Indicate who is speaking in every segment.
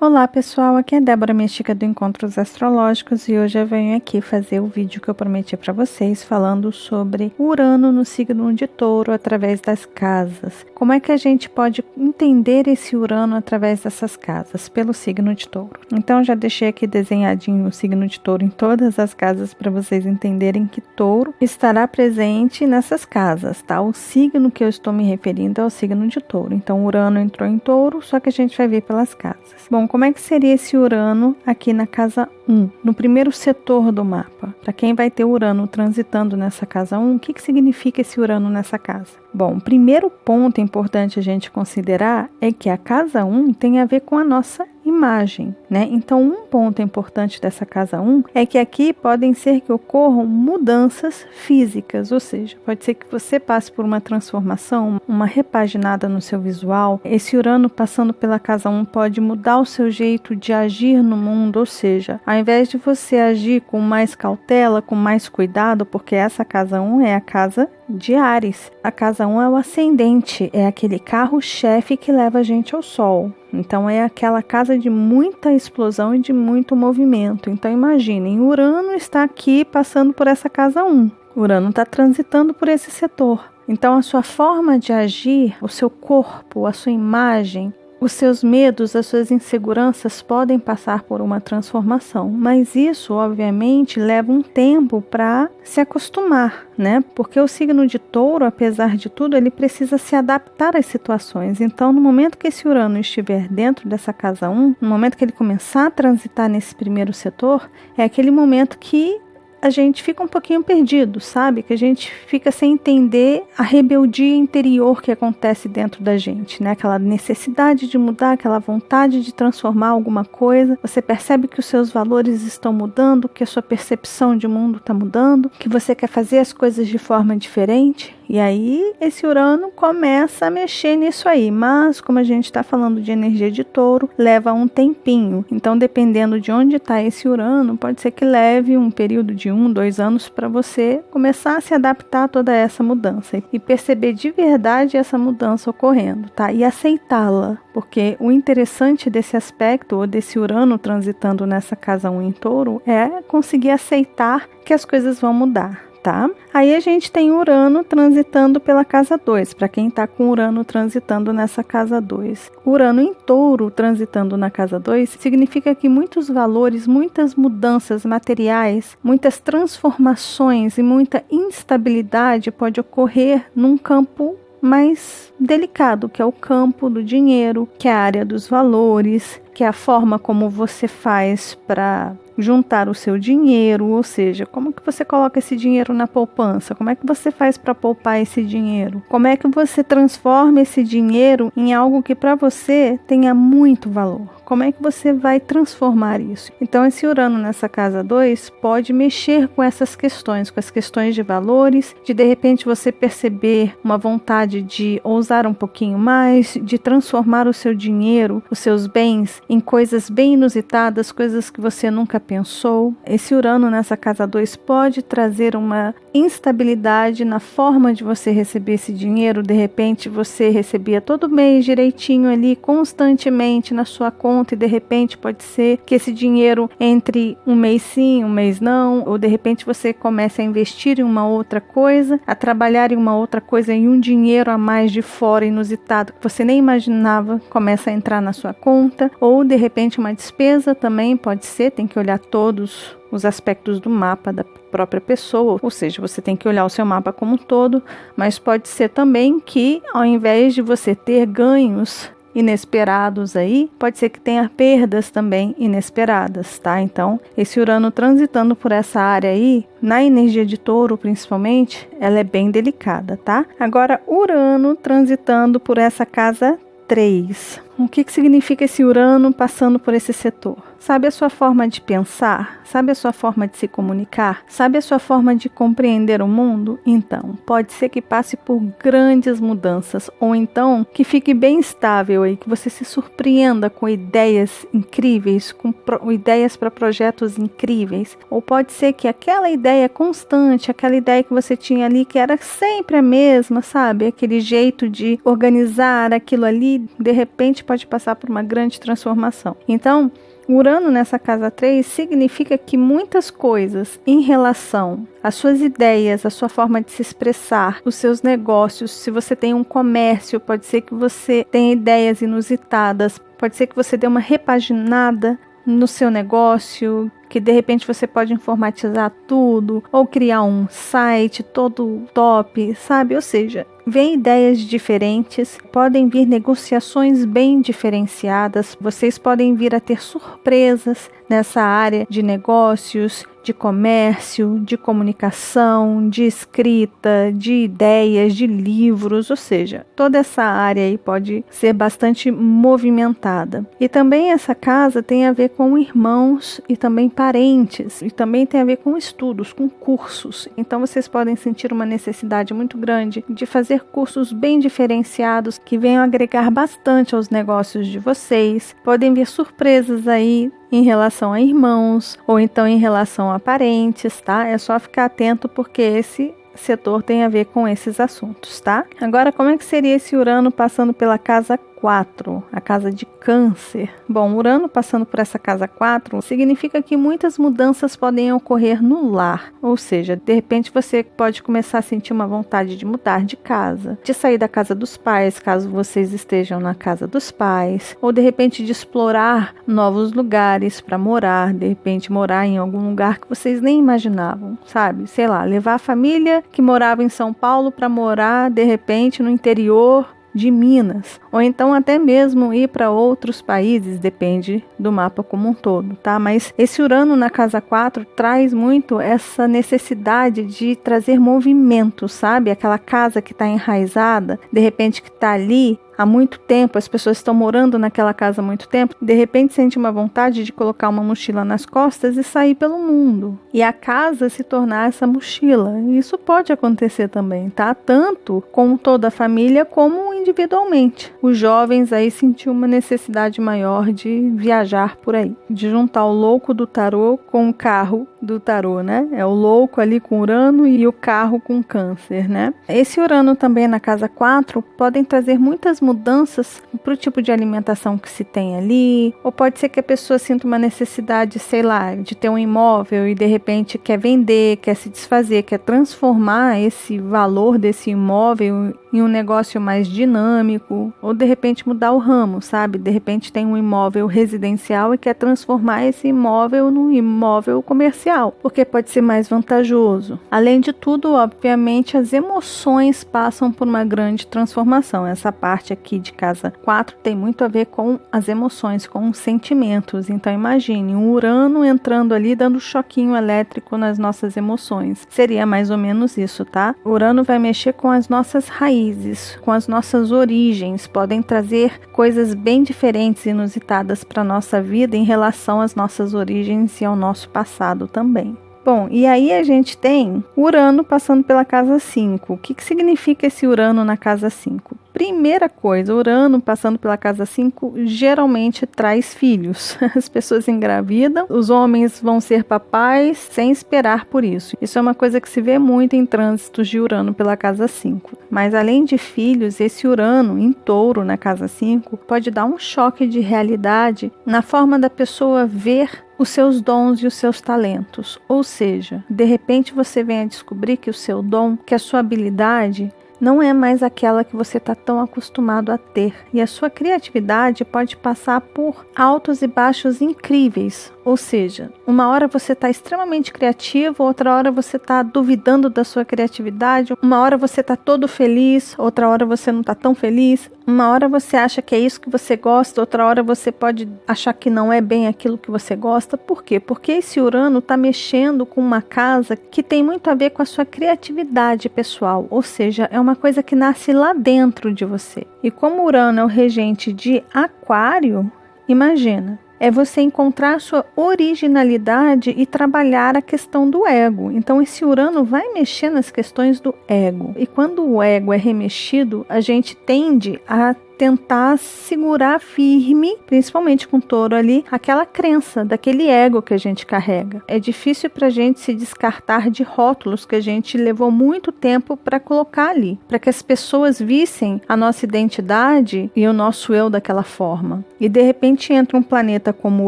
Speaker 1: Olá pessoal, aqui é Débora Mística do Encontros Astrológicos e hoje eu venho aqui fazer o vídeo que eu prometi para vocês falando sobre Urano no signo de Touro através das casas. Como é que a gente pode entender esse Urano através dessas casas, pelo signo de Touro? Então já deixei aqui desenhadinho o signo de Touro em todas as casas para vocês entenderem que Touro estará presente nessas casas, tá? O signo que eu estou me referindo é o signo de Touro. Então Urano entrou em Touro, só que a gente vai ver pelas casas. Bom, como é que seria esse Urano aqui na casa 1, no primeiro setor do mapa? Para quem vai ter Urano transitando nessa casa 1, o que significa esse Urano nessa casa? Bom, o primeiro ponto importante a gente considerar é que a casa 1 tem a ver com a nossa imagem, né? Então, um ponto importante dessa casa 1 é que aqui podem ser que ocorram mudanças físicas, ou seja, pode ser que você passe por uma transformação, uma repaginada no seu visual. Esse Urano passando pela casa 1 pode mudar o seu jeito de agir no mundo, ou seja, ao invés de você agir com mais cautela, com mais cuidado, porque essa casa 1 é a casa de Áries. A casa 1 é o ascendente, é aquele carro-chefe que leva a gente ao sol. Então é aquela casa de muita explosão e de muito movimento. Então imaginem, Urano está aqui passando por essa casa 1. Urano está transitando por esse setor. Então a sua forma de agir, o seu corpo, a sua imagem, os seus medos, as suas inseguranças podem passar por uma transformação, mas isso, obviamente, leva um tempo para se acostumar, né? Porque o signo de Touro, apesar de tudo, ele precisa se adaptar às situações. Então, no momento que esse Urano estiver dentro dessa casa 1, no momento que ele começar a transitar nesse primeiro setor, é aquele momento que a gente fica um pouquinho perdido, sabe? Que a gente fica sem entender a rebeldia interior que acontece dentro da gente, né? Aquela necessidade de mudar, aquela vontade de transformar alguma coisa. Você percebe que os seus valores estão mudando, que a sua percepção de mundo está mudando, que você quer fazer as coisas de forma diferente. E aí, esse Urano começa a mexer nisso aí. Mas, como a gente está falando de energia de Touro, leva um tempinho. Então, dependendo de onde está esse Urano, pode ser que leve um período de 1-2 anos para você começar a se adaptar a toda essa mudança e perceber de verdade essa mudança ocorrendo, tá? E aceitá-la, porque o interessante desse aspecto, ou desse Urano transitando nessa casa 1 em Touro, é conseguir aceitar que as coisas vão mudar. Tá? Aí a gente tem Urano transitando pela casa 2, para quem está com Urano transitando nessa casa 2. Urano em Touro transitando na casa 2 significa que muitos valores, muitas mudanças materiais, muitas transformações e muita instabilidade pode ocorrer num campo mais delicado, que é o campo do dinheiro, que é a área dos valores, que é a forma como você faz para juntar o seu dinheiro, ou seja, como que você coloca esse dinheiro na poupança, como é que você faz para poupar esse dinheiro, como é que você transforma esse dinheiro em algo que para você tenha muito valor, como é que você vai transformar isso. Então esse Urano nessa casa 2 pode mexer com essas questões, com as questões de valores, de repente você perceber uma vontade de ousar um pouquinho mais, de transformar o seu dinheiro, os seus bens em coisas bem inusitadas, coisas que você nunca pensou. Esse Urano nessa casa 2 pode trazer uma instabilidade na forma de você receber esse dinheiro. De repente você recebia todo mês direitinho ali, constantemente na sua conta, e de repente pode ser que esse dinheiro entre um mês sim, um mês não, ou de repente você começa a investir em uma outra coisa, a trabalhar em uma outra coisa, e um dinheiro a mais de fora inusitado que você nem imaginava começa a entrar na sua conta, ou de repente uma despesa também pode ser, tem que olhar todos os aspectos do mapa da própria pessoa, ou seja, você tem que olhar o seu mapa como um todo, mas pode ser também que ao invés de você ter ganhos inesperados aí, pode ser que tenha perdas também inesperadas, tá? Então, esse Urano transitando por essa área aí, na energia de Touro principalmente, ela é bem delicada, tá? Agora, Urano transitando por essa casa 3. O que significa esse Urano passando por esse setor? Sabe a sua forma de pensar? Sabe a sua forma de se comunicar? Sabe a sua forma de compreender o mundo? Então, pode ser que passe por grandes mudanças, ou então que fique bem estável aí, que você se surpreenda com ideias incríveis, com ideias para projetos incríveis. Ou pode ser que aquela ideia constante, aquela ideia que você tinha ali, que era sempre a mesma, sabe? Aquele jeito de organizar aquilo ali, de repente pode passar por uma grande transformação. Então, Urano nessa casa 3 significa que muitas coisas em relação às suas ideias, a sua forma de se expressar, os seus negócios, se você tem um comércio, pode ser que você tenha ideias inusitadas, pode ser que você dê uma repaginada no seu negócio, que de repente você pode informatizar tudo, ou criar um site todo top, sabe? Ou seja, vem ideias diferentes, podem vir negociações bem diferenciadas, vocês podem vir a ter surpresas nessa área de negócios, de comércio, de comunicação, de escrita, de ideias, de livros, ou seja, toda essa área aí pode ser bastante movimentada. E também essa casa tem a ver com irmãos e também parentes, e também tem a ver com estudos, com cursos. Então vocês podem sentir uma necessidade muito grande de fazer cursos bem diferenciados que venham agregar bastante aos negócios de vocês. Podem vir surpresas aí em relação a irmãos ou então em relação a parentes, tá? É só ficar atento porque esse setor tem a ver com esses assuntos, tá? Agora, como é que seria esse Urano passando pela casa 4, a casa de Câncer? Bom, Urano passando por essa casa 4 significa que muitas mudanças podem ocorrer no lar, ou seja, de repente você pode começar a sentir uma vontade de mudar de casa, de sair da casa dos pais, caso vocês estejam na casa dos pais, ou de repente de explorar novos lugares para morar, de repente morar em algum lugar que vocês nem imaginavam, sabe? Sei lá, levar a família que morava em São Paulo para morar de repente no interior de Minas, ou então até mesmo ir para outros países, depende do mapa como um todo, tá? Mas esse Urano na casa 4 traz muito essa necessidade de trazer movimento, sabe? Aquela casa que está enraizada, de repente que está ali há muito tempo, as pessoas estão morando naquela casa há muito tempo, de repente sente uma vontade de colocar uma mochila nas costas e sair pelo mundo. E a casa se tornar essa mochila. Isso pode acontecer também, tá? Tanto com toda a família como individualmente. Os jovens aí sentiam uma necessidade maior de viajar por aí, de juntar o louco do tarô com o carro do tarô, né? É o louco ali com Urano e o carro com Câncer, né? Esse Urano também na casa 4 podem trazer muitas mudanças para o tipo de alimentação que se tem ali, ou pode ser que a pessoa sinta uma necessidade, sei lá, de ter um imóvel e de repente quer vender, quer se desfazer, quer transformar esse valor desse imóvel em um negócio mais dinâmico, ou de repente mudar o ramo, sabe? De repente tem um imóvel residencial e quer transformar esse imóvel num imóvel comercial, porque pode ser mais vantajoso. Além de tudo, obviamente, as emoções passam por uma grande transformação. Essa parte aqui de casa 4 tem muito a ver com as emoções, com os sentimentos. Então imagine um Urano entrando ali, dando choquinho elétrico nas nossas emoções. Seria mais ou menos isso, tá? Urano vai mexer com as nossas raízes, com as nossas origens, podem trazer coisas bem diferentes e inusitadas para a nossa vida em relação às nossas origens e ao nosso passado também. Bom, e aí a gente tem Urano passando pela casa 5. O que significa esse Urano na casa 5? Primeira coisa, Urano passando pela casa 5 geralmente traz filhos. As pessoas engravidam, os homens vão ser papais sem esperar por isso. Isso é uma coisa que se vê muito em trânsitos de Urano pela casa 5. Mas além de filhos, esse Urano em Touro na casa 5 pode dar um choque de realidade na forma da pessoa ver os seus dons e os seus talentos. Ou seja, de repente você vem a descobrir que o seu dom, que a sua habilidade não é mais aquela que você está tão acostumado a ter. E a sua criatividade pode passar por altos e baixos incríveis. Ou seja, uma hora você está extremamente criativo, outra hora você está duvidando da sua criatividade, uma hora você está todo feliz, outra hora você não está tão feliz, uma hora você acha que é isso que você gosta, outra hora você pode achar que não é bem aquilo que você gosta. Por quê? Porque esse Urano está mexendo com uma casa que tem muito a ver com a sua criatividade pessoal, ou seja, é uma coisa que nasce lá dentro de você. E como Urano é o regente de Aquário, imagina, é você encontrar a sua originalidade e trabalhar a questão do ego. Então esse Urano vai mexer nas questões do ego. E quando o ego é remexido, a gente tende a tentar segurar firme, principalmente com touro ali, aquela crença, daquele ego que a gente carrega. É difícil pra gente se descartar de rótulos que a gente levou muito tempo para colocar ali, para que as pessoas vissem a nossa identidade e o nosso eu daquela forma. E de repente entra um planeta como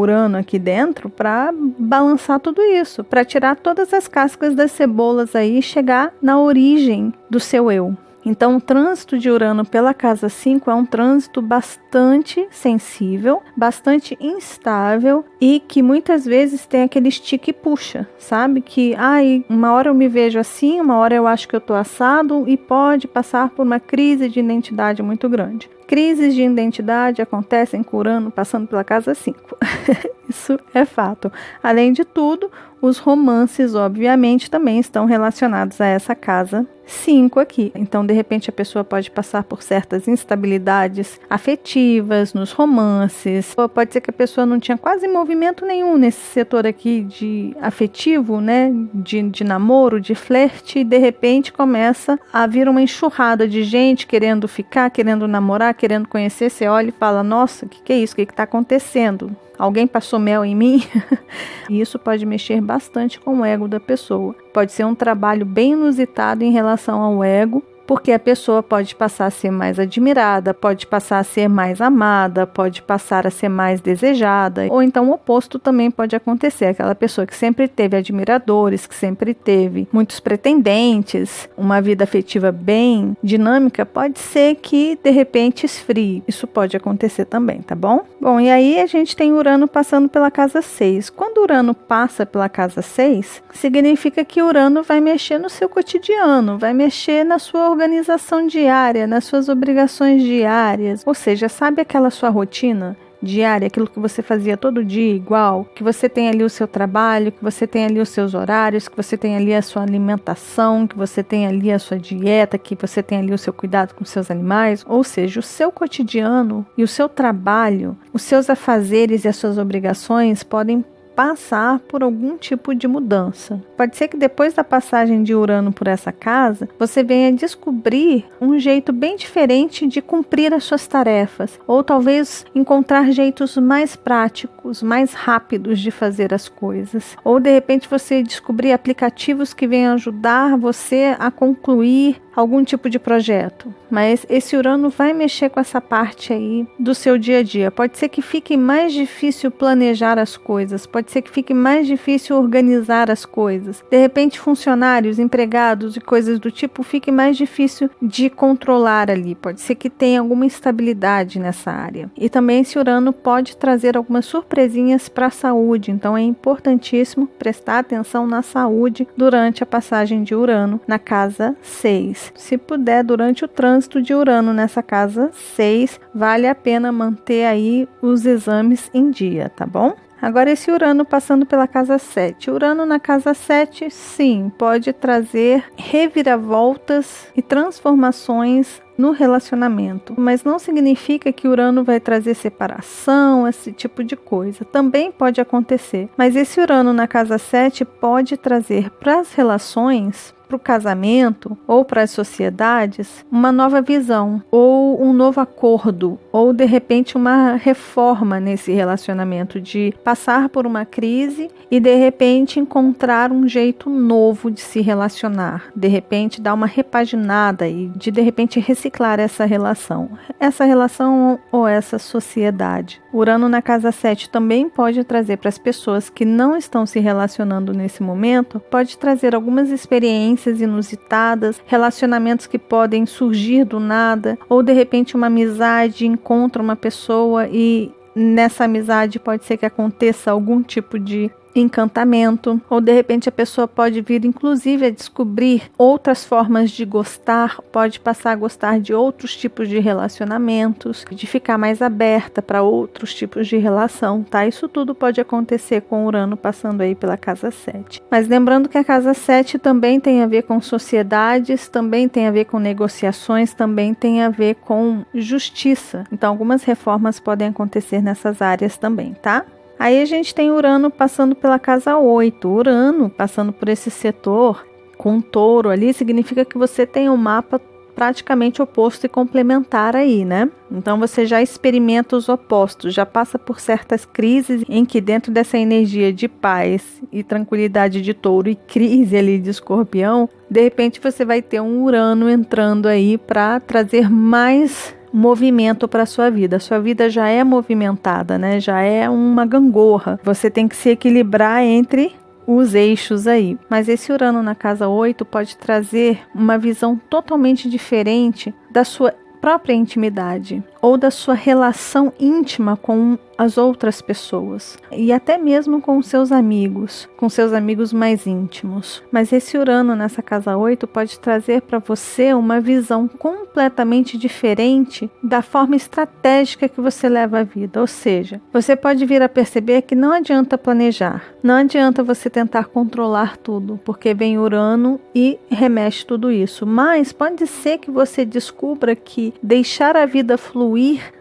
Speaker 1: Urano aqui dentro para balançar tudo isso, para tirar todas as cascas das cebolas aí e chegar na origem do seu eu. Então, o trânsito de Urano pela casa 5 é um trânsito bastante sensível, bastante instável e que muitas vezes tem aquele estica e puxa, sabe? Que, uma hora eu me vejo assim, uma hora eu acho que eu tô assado e pode passar por uma crise de identidade muito grande. Crises de identidade acontecem com Urano passando pela casa 5. Isso é fato. Além de tudo, os romances, obviamente, também estão relacionados a essa casa 5 aqui. Então, de repente, a pessoa pode passar por certas instabilidades afetivas nos romances. Ou pode ser que a pessoa não tinha quase movimento nenhum nesse setor aqui de afetivo, né? De namoro, de flerte, e de repente começa a vir uma enxurrada de gente querendo ficar, querendo namorar, querendo conhecer. Você olha e fala, nossa, o que é isso? O que está acontecendo? Alguém passou mel em mim? E isso pode mexer bastante com o ego da pessoa. Pode ser um trabalho bem inusitado em relação ao ego, porque a pessoa pode passar a ser mais admirada, pode passar a ser mais amada, pode passar a ser mais desejada, ou então o oposto também pode acontecer. Aquela pessoa que sempre teve admiradores, que sempre teve muitos pretendentes, uma vida afetiva bem dinâmica, pode ser que de repente esfrie. Isso pode acontecer também, tá bom? Bom, e aí a gente tem Urano passando pela casa 6. Quando Urano passa pela casa 6, significa que Urano vai mexer no seu cotidiano, vai mexer na sua organização diária, nas suas obrigações diárias. Ou seja, sabe aquela sua rotina diária, aquilo que você fazia todo dia igual, que você tem ali o seu trabalho, que você tem ali os seus horários, que você tem ali a sua alimentação, que você tem ali a sua dieta, que você tem ali o seu cuidado com seus animais. Ou seja, o seu cotidiano e o seu trabalho, os seus afazeres e as suas obrigações podem passar por algum tipo de mudança. Pode ser que depois da passagem de Urano por essa casa, você venha descobrir um jeito bem diferente de cumprir as suas tarefas, ou talvez encontrar jeitos mais práticos, mais rápidos de fazer as coisas, ou de repente você descobrir aplicativos que venham ajudar você a concluir algum tipo de projeto. Mas esse Urano vai mexer com essa parte aí do seu dia a dia. Pode ser que fique mais difícil planejar as coisas, pode ser que fique mais difícil organizar as coisas. De repente, funcionários, empregados e coisas do tipo, fique mais difícil de controlar ali. Pode ser que tenha alguma instabilidade nessa área. E também esse Urano pode trazer algumas surpresinhas para a saúde. Então é importantíssimo prestar atenção na saúde durante a passagem de Urano na casa 6. Se puder, durante o trânsito de Urano nessa casa 6, vale a pena manter aí os exames em dia, tá bom? Agora esse Urano passando pela casa 7. Urano na casa 7, sim, pode trazer reviravoltas e transformações no relacionamento, mas não significa que Urano vai trazer separação, esse tipo de coisa. Também pode acontecer, mas esse Urano na casa 7 pode trazer para as relações, para o casamento ou para as sociedades, uma nova visão ou um novo acordo ou de repente uma reforma nesse relacionamento, de passar por uma crise e de repente encontrar um jeito novo de se relacionar, de repente dar uma repaginada e de repente reciclar essa relação ou essa sociedade. Urano na casa 7 também pode trazer para as pessoas que não estão se relacionando nesse momento, pode trazer algumas experiências inusitadas, relacionamentos que podem surgir do nada, ou de repente uma amizade encontra uma pessoa e nessa amizade pode ser que aconteça algum tipo de encantamento, ou de repente a pessoa pode vir inclusive a descobrir outras formas de gostar, pode passar a gostar de outros tipos de relacionamentos, de ficar mais aberta para outros tipos de relação, tá? Isso tudo pode acontecer com Urano passando aí pela casa 7. Mas lembrando que a casa 7 também tem a ver com sociedades, também tem a ver com negociações, também tem a ver com justiça. Então algumas reformas podem acontecer nessas áreas também, tá? Aí a gente tem Urano passando pela casa 8. Urano passando por esse setor com touro ali significa que você tem um mapa praticamente oposto e complementar aí, né? Então você já experimenta os opostos, já passa por certas crises em que dentro dessa energia de paz e tranquilidade de Touro e crise ali de Escorpião, de repente você vai ter um Urano entrando aí para trazer mais movimento para a sua vida. A sua vida já é movimentada, né? Já é uma gangorra. Você tem que se equilibrar entre os eixos aí. Mas esse Urano na casa 8 pode trazer uma visão totalmente diferente da sua própria intimidade ou da sua relação íntima com as outras pessoas e até mesmo com seus amigos mais íntimos. Mas esse Urano nessa casa 8 pode trazer para você uma visão completamente diferente da forma estratégica que você leva a vida. Ou seja, você pode vir a perceber que não adianta planejar, não adianta você tentar controlar tudo, porque vem Urano e remexe tudo isso. Mas pode ser que você descubra que deixar a vida fluir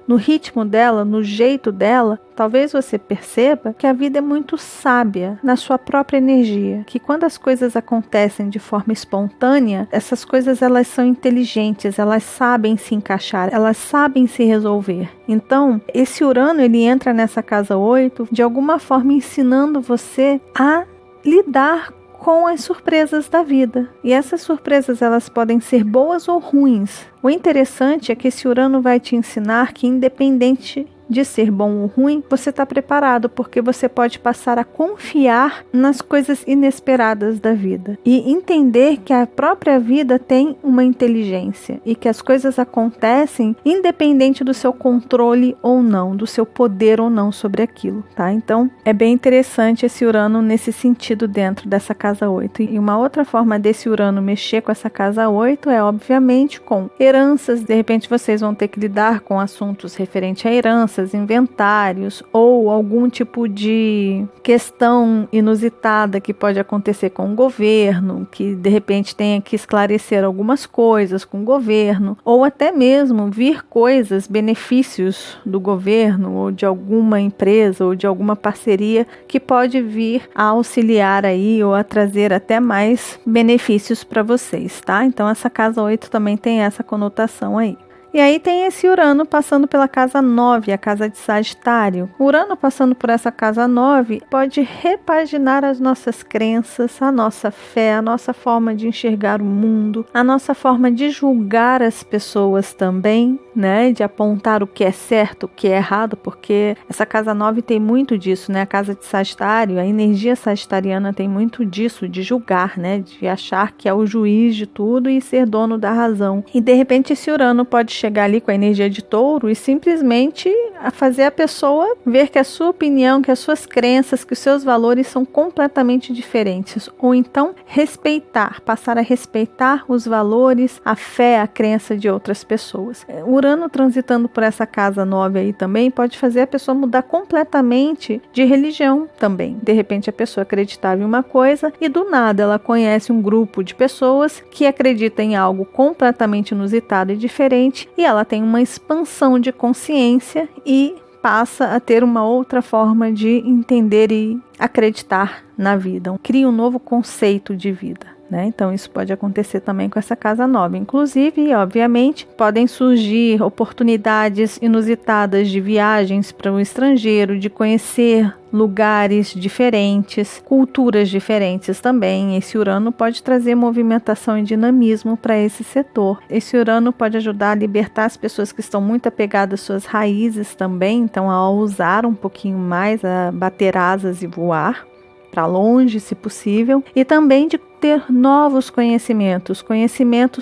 Speaker 1: no ritmo dela, no jeito dela, talvez você perceba que a vida é muito sábia na sua própria energia, que quando as coisas acontecem de forma espontânea, essas coisas elas são inteligentes, elas sabem se encaixar, elas sabem se resolver. Então, esse Urano ele entra nessa casa 8 de alguma forma ensinando você a lidar com as surpresas da vida. E essas surpresas elas podem ser boas ou ruins. O interessante é que esse Urano vai te ensinar que independente de ser bom ou ruim, você está preparado, porque você pode passar a confiar nas coisas inesperadas da vida e entender que a própria vida tem uma inteligência e que as coisas acontecem independente do seu controle ou não, do seu poder ou não sobre aquilo, tá? Então, é bem interessante esse Urano nesse sentido dentro dessa casa 8. E uma outra forma desse Urano mexer com essa casa 8 é, obviamente, com heranças. De repente, vocês vão ter que lidar com assuntos referentes a heranças, inventários ou algum tipo de questão inusitada que pode acontecer com o governo, que de repente tenha que esclarecer algumas coisas com o governo, ou até mesmo vir coisas, benefícios do governo ou de alguma empresa ou de alguma parceria que pode vir a auxiliar aí ou a trazer até mais benefícios para vocês, tá? Então essa casa 8 também tem essa conotação aí. E aí tem esse Urano passando pela casa 9, a casa de Sagitário. O Urano passando por essa casa 9 pode repaginar as nossas crenças, a nossa fé, a nossa forma de enxergar o mundo, a nossa forma de julgar as pessoas também, né? De apontar o que é certo, o que é errado, porque essa casa 9 tem muito disso, né? A casa de Sagitário, a energia sagitariana tem muito disso, de julgar, né? De achar que é o juiz de tudo e ser dono da razão. E de repente esse Urano pode chegar ali com a energia de Touro e simplesmente fazer a pessoa ver que a sua opinião, que as suas crenças, que os seus valores são completamente diferentes. Ou então respeitar, passar a respeitar os valores, a fé, a crença de outras pessoas. Urano transitando por essa casa 9 aí também pode fazer a pessoa mudar completamente de religião também. De repente a pessoa acreditava em uma coisa e do nada ela conhece um grupo de pessoas que acredita em algo completamente inusitado e diferente e ela tem uma expansão de consciência e passa a ter uma outra forma de entender e acreditar na vida. Cria um novo conceito de vida, né? Então isso pode acontecer também com essa casa 9. Inclusive, obviamente, podem surgir oportunidades inusitadas de viagens para o estrangeiro, de conhecer lugares diferentes, culturas diferentes também. Esse Urano pode trazer movimentação e dinamismo para esse setor. Esse Urano pode ajudar a libertar as pessoas que estão muito apegadas às suas raízes também, então a ousar um pouquinho mais, a bater asas e voar para longe, se possível, e também de ter novos conhecimentos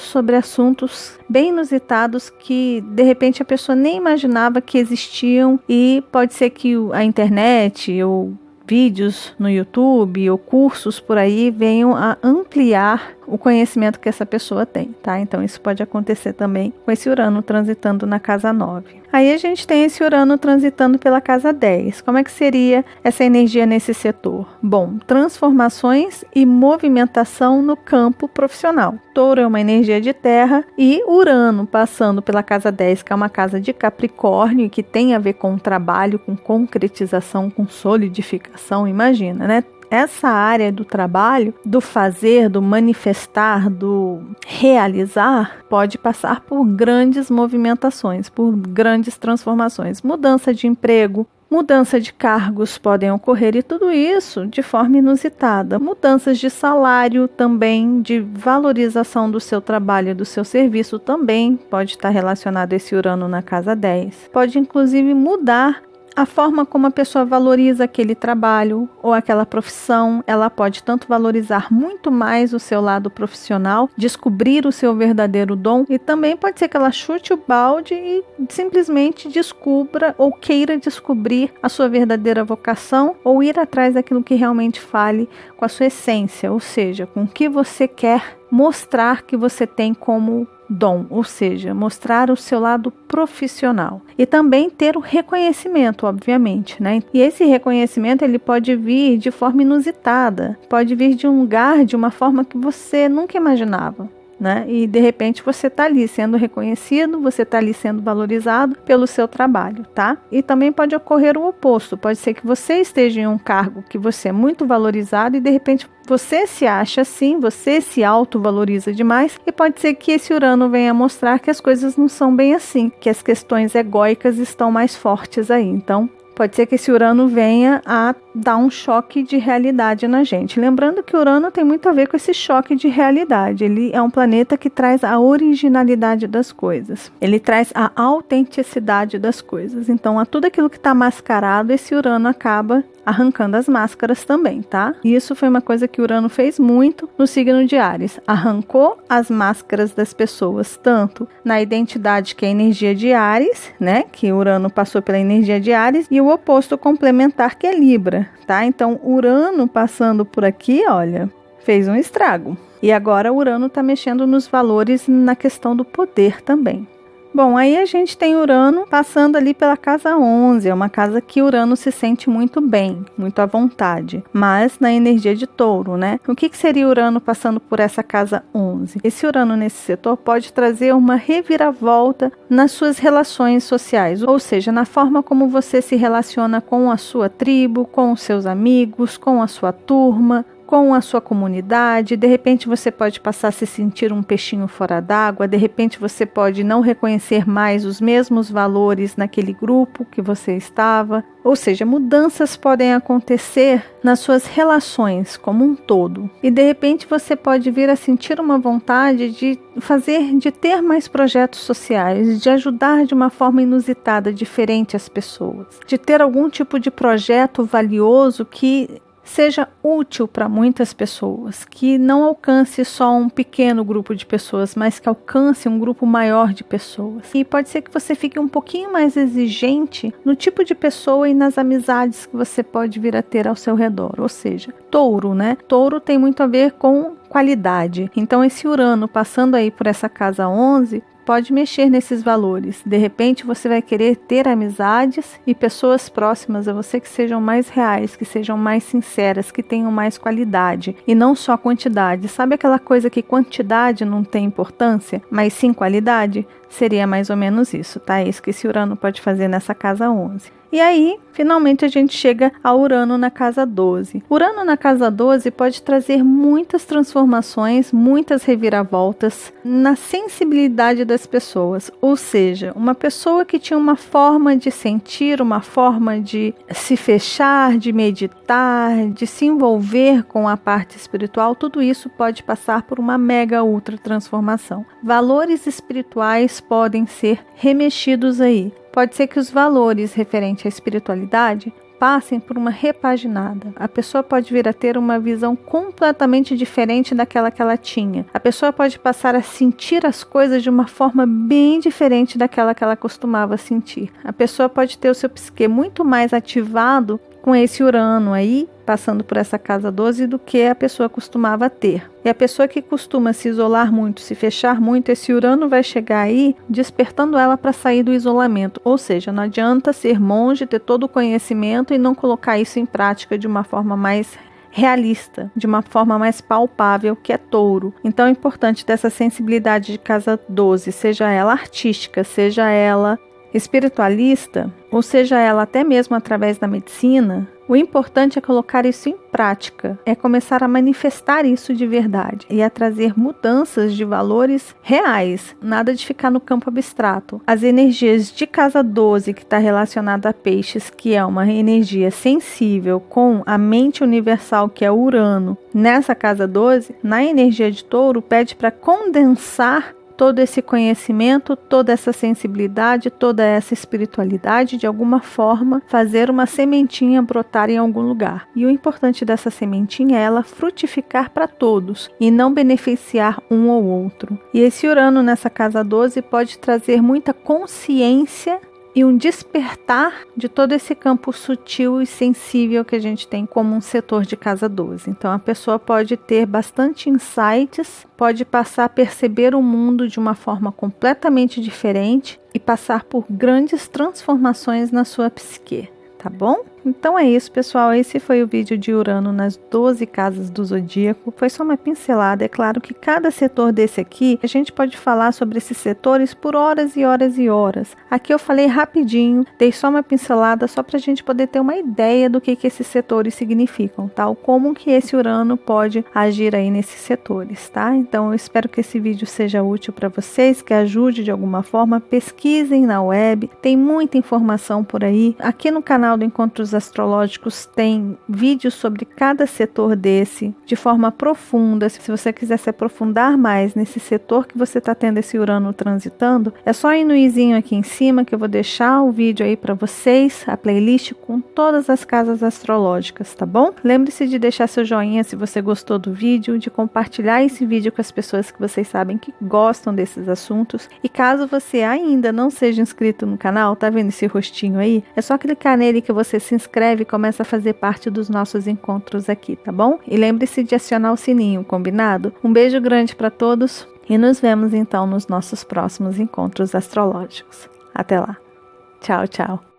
Speaker 1: sobre assuntos bem inusitados que de repente a pessoa nem imaginava que existiam, e pode ser que a internet ou vídeos no YouTube ou cursos por aí venham a ampliar o conhecimento que essa pessoa tem, tá? Então isso pode acontecer também com esse Urano transitando na casa 9. Aí a gente tem esse Urano transitando pela casa 10. Como é que seria essa energia nesse setor? Bom, transformações e movimentação no campo profissional. Touro é uma energia de terra e Urano passando pela casa 10, que é uma casa de Capricórnio e que tem a ver com trabalho, com concretização, com solidificação, imagina, né? essa área do trabalho, do fazer, do manifestar, do realizar, pode passar por grandes movimentações, por grandes transformações, mudança de emprego, mudança de cargos podem ocorrer e tudo isso de forma inusitada. Mudanças de salário também, de valorização do seu trabalho e do seu serviço também pode estar relacionado a esse Urano na casa 10. Pode inclusive mudar a forma como a pessoa valoriza aquele trabalho ou aquela profissão. Ela pode tanto valorizar muito mais o seu lado profissional, descobrir o seu verdadeiro dom, e também pode ser que ela chute o balde e simplesmente descubra ou queira descobrir a sua verdadeira vocação ou ir atrás daquilo que realmente fale com a sua essência, ou seja, com o que você quer mostrar que você tem como dom, ou seja, mostrar o seu lado profissional. E também ter o reconhecimento, obviamente, né? E esse reconhecimento ele pode vir de forma inusitada, pode vir de um lugar, de uma forma que você nunca imaginava, né? E de repente você está ali sendo reconhecido, você está ali sendo valorizado pelo seu trabalho, tá? E também pode ocorrer o oposto, pode ser que você esteja em um cargo que você é muito valorizado e de repente você se acha assim, você se autovaloriza demais, e pode ser que esse Urano venha mostrar que as coisas não são bem assim, que as questões egóicas estão mais fortes aí. Então, pode ser que esse Urano venha a dar um choque de realidade na gente. Lembrando que Urano tem muito a ver com esse choque de realidade. Ele é um planeta que traz a originalidade das coisas. Ele traz a autenticidade das coisas. Então, a tudo aquilo que está mascarado, esse Urano acaba arrancando as máscaras também, tá? E isso foi uma coisa que Urano fez muito no signo de Áries. Arrancou as máscaras das pessoas, tanto na identidade, que é a energia de Áries, né? Que Urano passou pela energia de Áries, e o oposto complementar, que é Libra, tá? Então, Urano passando por aqui, olha, fez um estrago. E agora Urano tá mexendo nos valores, na questão do poder também. Bom, aí a gente tem Urano passando ali pela casa 11, é uma casa que Urano se sente muito bem, muito à vontade, mas na energia de Touro, né? O que seria Urano passando por essa casa 11? Esse Urano nesse setor pode trazer uma reviravolta nas suas relações sociais, ou seja, na forma como você se relaciona com a sua tribo, com os seus amigos, com a sua turma, com a sua comunidade. De repente você pode passar a se sentir um peixinho fora d'água, de repente você pode não reconhecer mais os mesmos valores naquele grupo que você estava, ou seja, mudanças podem acontecer nas suas relações como um todo, e de repente você pode vir a sentir uma vontade de ter mais projetos sociais, de ajudar de uma forma inusitada, diferente as pessoas, de ter algum tipo de projeto valioso que seja útil para muitas pessoas, que não alcance só um pequeno grupo de pessoas, mas que alcance um grupo maior de pessoas. E pode ser que você fique um pouquinho mais exigente no tipo de pessoa e nas amizades que você pode vir a ter ao seu redor. Ou seja, Touro, né? Touro tem muito a ver com qualidade. Então esse Urano passando aí por essa casa 11 pode mexer nesses valores. De repente você vai querer ter amizades e pessoas próximas a você que sejam mais reais, que sejam mais sinceras, que tenham mais qualidade e não só quantidade. Sabe aquela coisa que quantidade não tem importância, mas sim qualidade? Seria mais ou menos isso, tá? É isso que esse Urano pode fazer nessa casa 11. E aí, finalmente a gente chega a Urano na casa 12. Urano na casa 12 pode trazer muitas transformações, muitas reviravoltas na sensibilidade das pessoas. Ou seja, uma pessoa que tinha uma forma de sentir, uma forma de se fechar, de meditar, de se envolver com a parte espiritual, tudo isso pode passar por uma mega ultra transformação. Valores espirituais podem ser remexidos aí. Pode ser que os valores referentes à espiritualidade passem por uma repaginada. A pessoa pode vir a ter uma visão completamente diferente daquela que ela tinha. A pessoa pode passar a sentir as coisas de uma forma bem diferente daquela que ela costumava sentir. A pessoa pode ter o seu psique muito mais ativado com esse Urano aí, passando por essa casa 12, do que a pessoa costumava ter. E a pessoa que costuma se isolar muito, se fechar muito, esse Urano vai chegar aí despertando ela para sair do isolamento. Ou seja, não adianta ser monge, ter todo o conhecimento e não colocar isso em prática de uma forma mais realista, de uma forma mais palpável, que é Touro. Então é importante dessa sensibilidade de casa 12, seja ela artística, seja ela espiritualista, ou seja ela até mesmo através da medicina, O importante é colocar isso em prática, é começar a manifestar isso de verdade e a trazer mudanças de valores reais, nada de ficar no campo abstrato. As energias de casa 12, que está relacionada a peixes, que é uma energia sensível com a mente universal, que é Urano, nessa casa 12, na energia de Touro, pede para condensar todo esse conhecimento, toda essa sensibilidade, toda essa espiritualidade, de alguma forma, fazer uma sementinha brotar em algum lugar. E o importante dessa sementinha é ela frutificar para todos e não beneficiar um ou outro. E esse Urano nessa casa 12 pode trazer muita consciência e um despertar de todo esse campo sutil e sensível que a gente tem como um setor de casa 12. Então a pessoa pode ter bastante insights, pode passar a perceber o mundo de uma forma completamente diferente e passar por grandes transformações na sua psique, tá bom? Então é isso, pessoal, esse foi o vídeo de Urano nas 12 casas do Zodíaco. Foi só uma pincelada, é claro que cada setor desse aqui, a gente pode falar sobre esses setores por horas e horas e horas. Aqui eu falei rapidinho, dei só uma pincelada só para a gente poder ter uma ideia do que esses setores significam, tal como que esse Urano pode agir aí nesses setores, tá? Então eu espero que esse vídeo seja útil para vocês, que ajude de alguma forma, pesquisem na web, tem muita informação por aí. Aqui no canal do Encontros Astrológicos tem vídeos sobre cada setor desse de forma profunda. Se você quiser se aprofundar mais nesse setor que você está tendo esse Urano transitando, é só ir no izinho aqui em cima que eu vou deixar o vídeo aí para vocês, a playlist com todas as casas astrológicas, tá bom? Lembre-se de deixar seu joinha se você gostou do vídeo, de compartilhar esse vídeo com as pessoas que vocês sabem que gostam desses assuntos. E caso você ainda não seja inscrito no canal, tá vendo esse rostinho aí? É só clicar nele que você se inscreve e começa a fazer parte dos nossos encontros aqui, tá bom? E lembre-se de acionar o sininho, combinado? Um beijo grande para todos e nos vemos então nos nossos próximos encontros astrológicos. Até lá. Tchau, tchau.